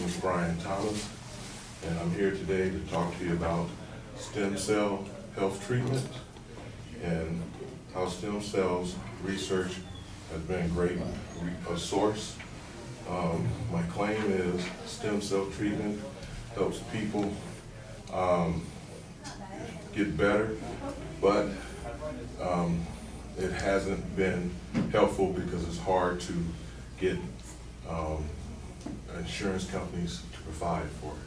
name is Brian Thomas, and I'm here today to talk to you about stem cell health treatment and how stem cells research has been a great source. My claim is stem cell treatment helps people get better, but it hasn't been helpful because it's hard to get insurance companies to provide for it.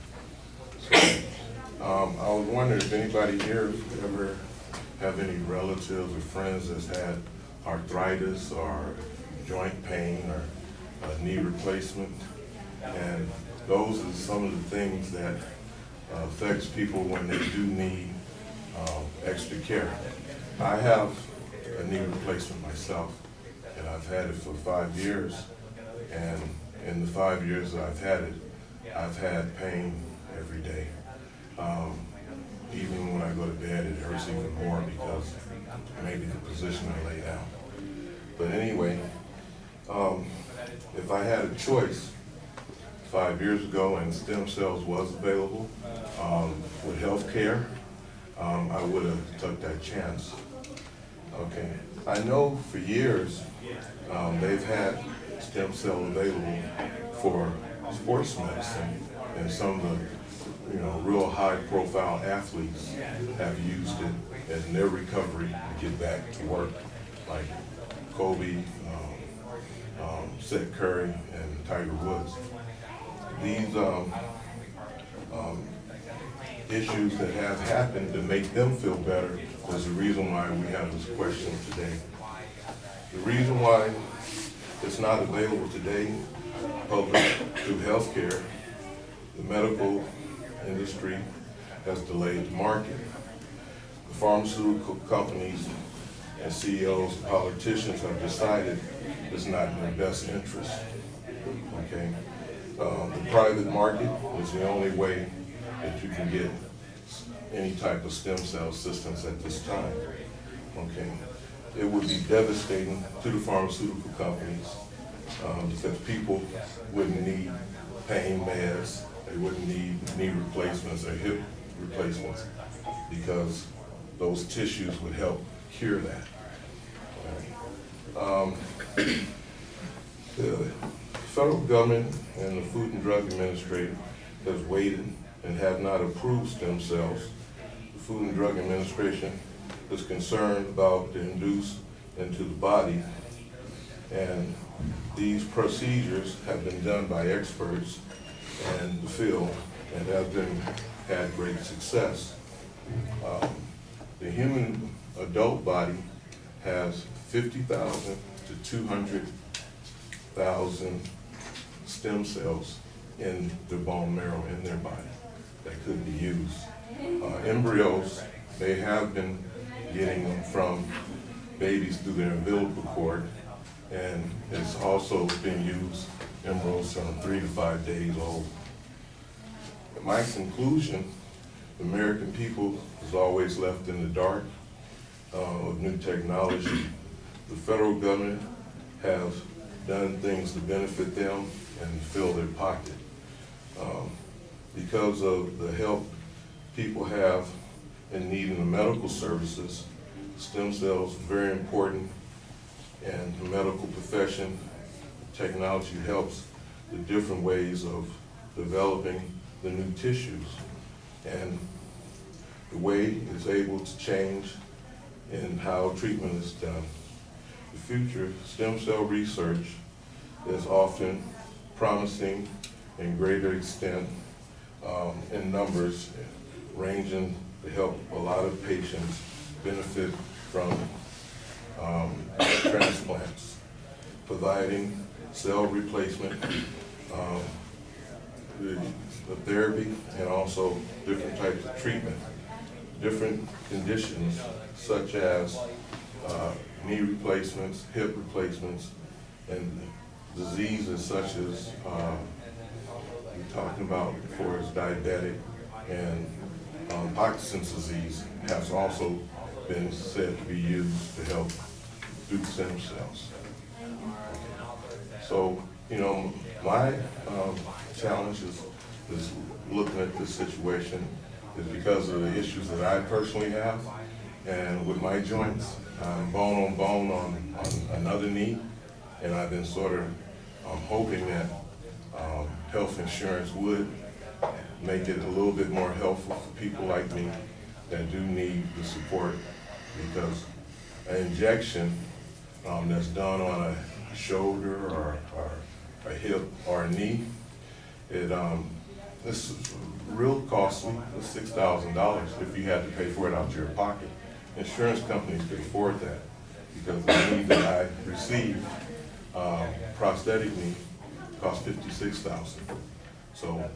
So I was wondering if anybody here ever have any relatives or friends that's had arthritis or joint pain or a knee replacement, and those are some of the things that affects people when they do need extra care. I have a knee replacement myself, and I've had it for 5 years, and in the 5 years that I've had it, I've had pain every day. Even when I go to bed, it hurts even more because maybe the position I lay down. But anyway, if I had a choice 5 years ago and stem cells was available with health care, I would have took that chance. Okay, I know for years they've had stem cell available for sports medicine, and some of the real high-profile athletes have used it in their recovery to get back to work, like Kobe, Seth Curry, and Tiger Woods. These issues that have happened to make them feel better is the reason why we have this question today. The reason why it's not available today, public through healthcare, the medical industry has delayed the market. The pharmaceutical companies and CEOs and politicians have decided it's not in their best interest. Okay, the private market is the only way that you can get any type of stem cell assistance at this time. Okay, it would be devastating to the pharmaceutical companies because people wouldn't need pain meds, they wouldn't need knee replacements or hip replacements because those tissues would help cure that. The federal government and the Food and Drug Administration has waited and have not approved stem cells. The Food and Drug Administration is concerned about the induced into the body, and these procedures have been done by experts in the field and have had great success. The human adult body has 50,000 to 200,000 stem cells in the bone marrow in their body that could be used. Embryos, they have been getting them from babies through their umbilical cord, and it's also been used embryos from 3 to 5 days old. In my conclusion, the American people is always left in the dark of new technology. The federal government have done things to benefit them and fill their pocket. Because of the help people have in needing the medical services, stem cells are very important, and the medical profession, technology helps the different ways of developing the new tissues. And the way is able to change in how treatment is done. The future stem cell research is often promising in greater extent in numbers, ranging to help a lot of patients benefit from transplants, providing cell replacement, the therapy, and also different types of treatment. Different conditions such as knee replacements, hip replacements, and diseases such as we're talking about before is diabetic, and Parkinson's disease has also been said to be used to help do stem cells. So You know, my challenge is looking at this situation is because of the issues that I personally have, and with my joints, I'm bone on bone on another knee, and I've been sort of hoping that health insurance would make it a little bit more helpful for people like me that do need the support, because an injection that's done on a shoulder or a hip or a knee, it's real costly. It's $6,000 if you had to pay for it out of your pocket. Insurance companies could afford that because the knee that I received, prosthetic knee, cost $56,000. So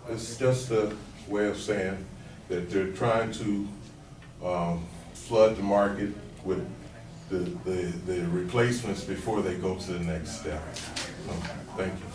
it's just a way of saying that they're trying to flood the market with the replacements before they go to the next step. Thank you.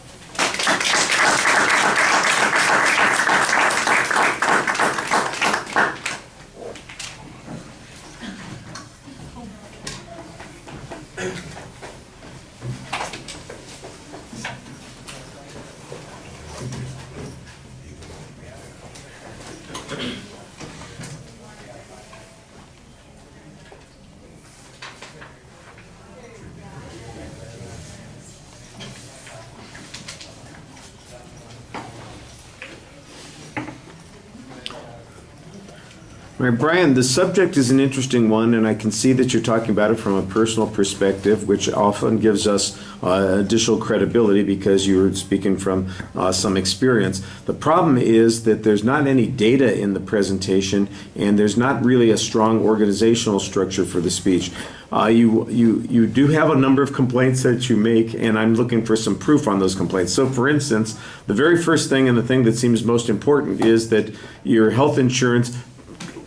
All right, Brian, the subject is an interesting one, and I can see that you're talking about it from a personal perspective, which often gives us additional credibility because you're speaking from some experience. The problem is that there's not any data in the presentation, and there's not really a strong organizational structure for the speech. You do have a number of complaints that you make, and I'm looking for some proof on those complaints. So, for instance, the very first thing and the thing that seems most important is that your health insurance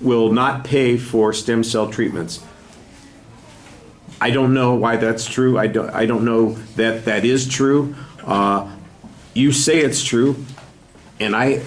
will not pay for stem cell treatments. I don't know why that's true. I don't know that that is true. You say it's true, and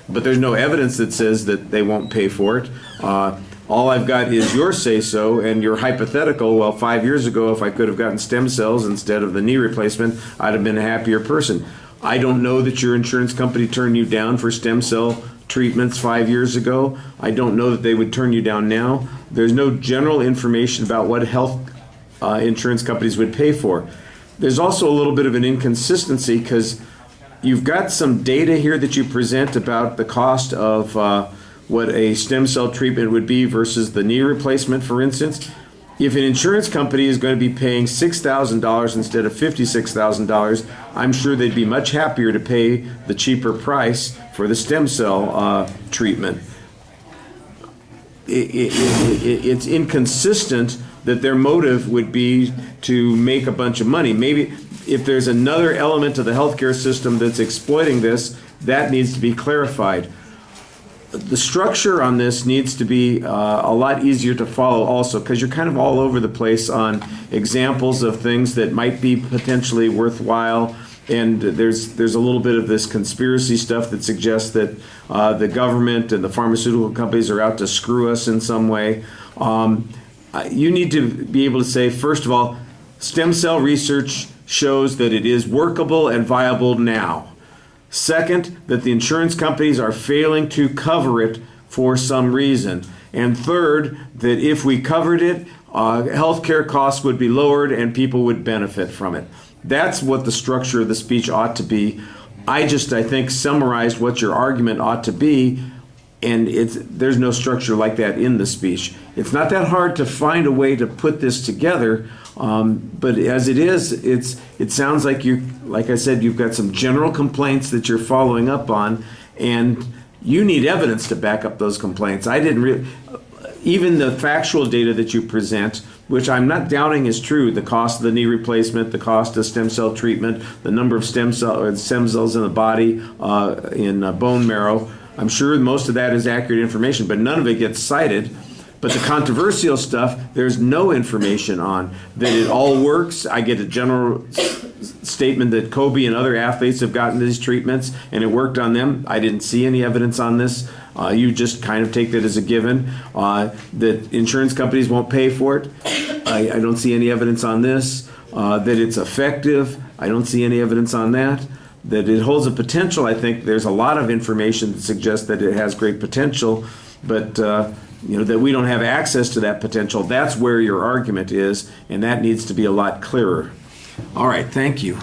but there's no evidence that says that they won't pay for it. All I've got is your say-so and your hypothetical. Well, 5 years ago, if I could have gotten stem cells instead of the knee replacement, I'd have been a happier person. I don't know that your insurance company turned you down for stem cell treatments 5 years ago. I don't know that they would turn you down now. There's no general information about what health insurance companies would pay for. There's also a little bit of an inconsistency because you've got some data here that you present about the cost of what a stem cell treatment would be versus the knee replacement, for instance. If an insurance company is going to be paying $6,000 instead of $56,000, I'm sure they'd be much happier to pay the cheaper price for the stem cell treatment. It's inconsistent that their motive would be to make a bunch of money. Maybe if there's another element of the healthcare system that's exploiting this, that needs to be clarified. The structure on this needs to be a lot easier to follow also, because you're kind of all over the place on examples of things that might be potentially worthwhile, and there's a little bit of this conspiracy stuff that suggests that the government and the pharmaceutical companies are out to screw us in some way. You need to be able to say, first of all, stem cell research shows that it is workable and viable now. Second, that the insurance companies are failing to cover it for some reason. And third, that if we covered it, healthcare costs would be lowered and people would benefit from it. That's what the structure of the speech ought to be. I think, summarized what your argument ought to be, and there's no structure like that in the speech. It's not that hard to find a way to put this together, but as it is, it sounds like like I said, you've got some general complaints that you're following up on, and you need evidence to back up those complaints. Even the factual data that you present, which I'm not doubting is true, the cost of the knee replacement, the cost of stem cell treatment, the number of stem cells in the body, in bone marrow, I'm sure most of that is accurate information, but none of it gets cited. But the controversial stuff, there's no information on. That it all works. I get a general statement that Kobe and other athletes have gotten these treatments and it worked on them. I didn't see any evidence on this. You just kind of take that as a given. That insurance companies won't pay for it. I don't see any evidence on this. That it's effective. I don't see any evidence on that. That it holds a potential, I think there's a lot of information that suggests that it has great potential, but that we don't have access to that potential. That's where your argument is, and that needs to be a lot clearer. All right, thank you.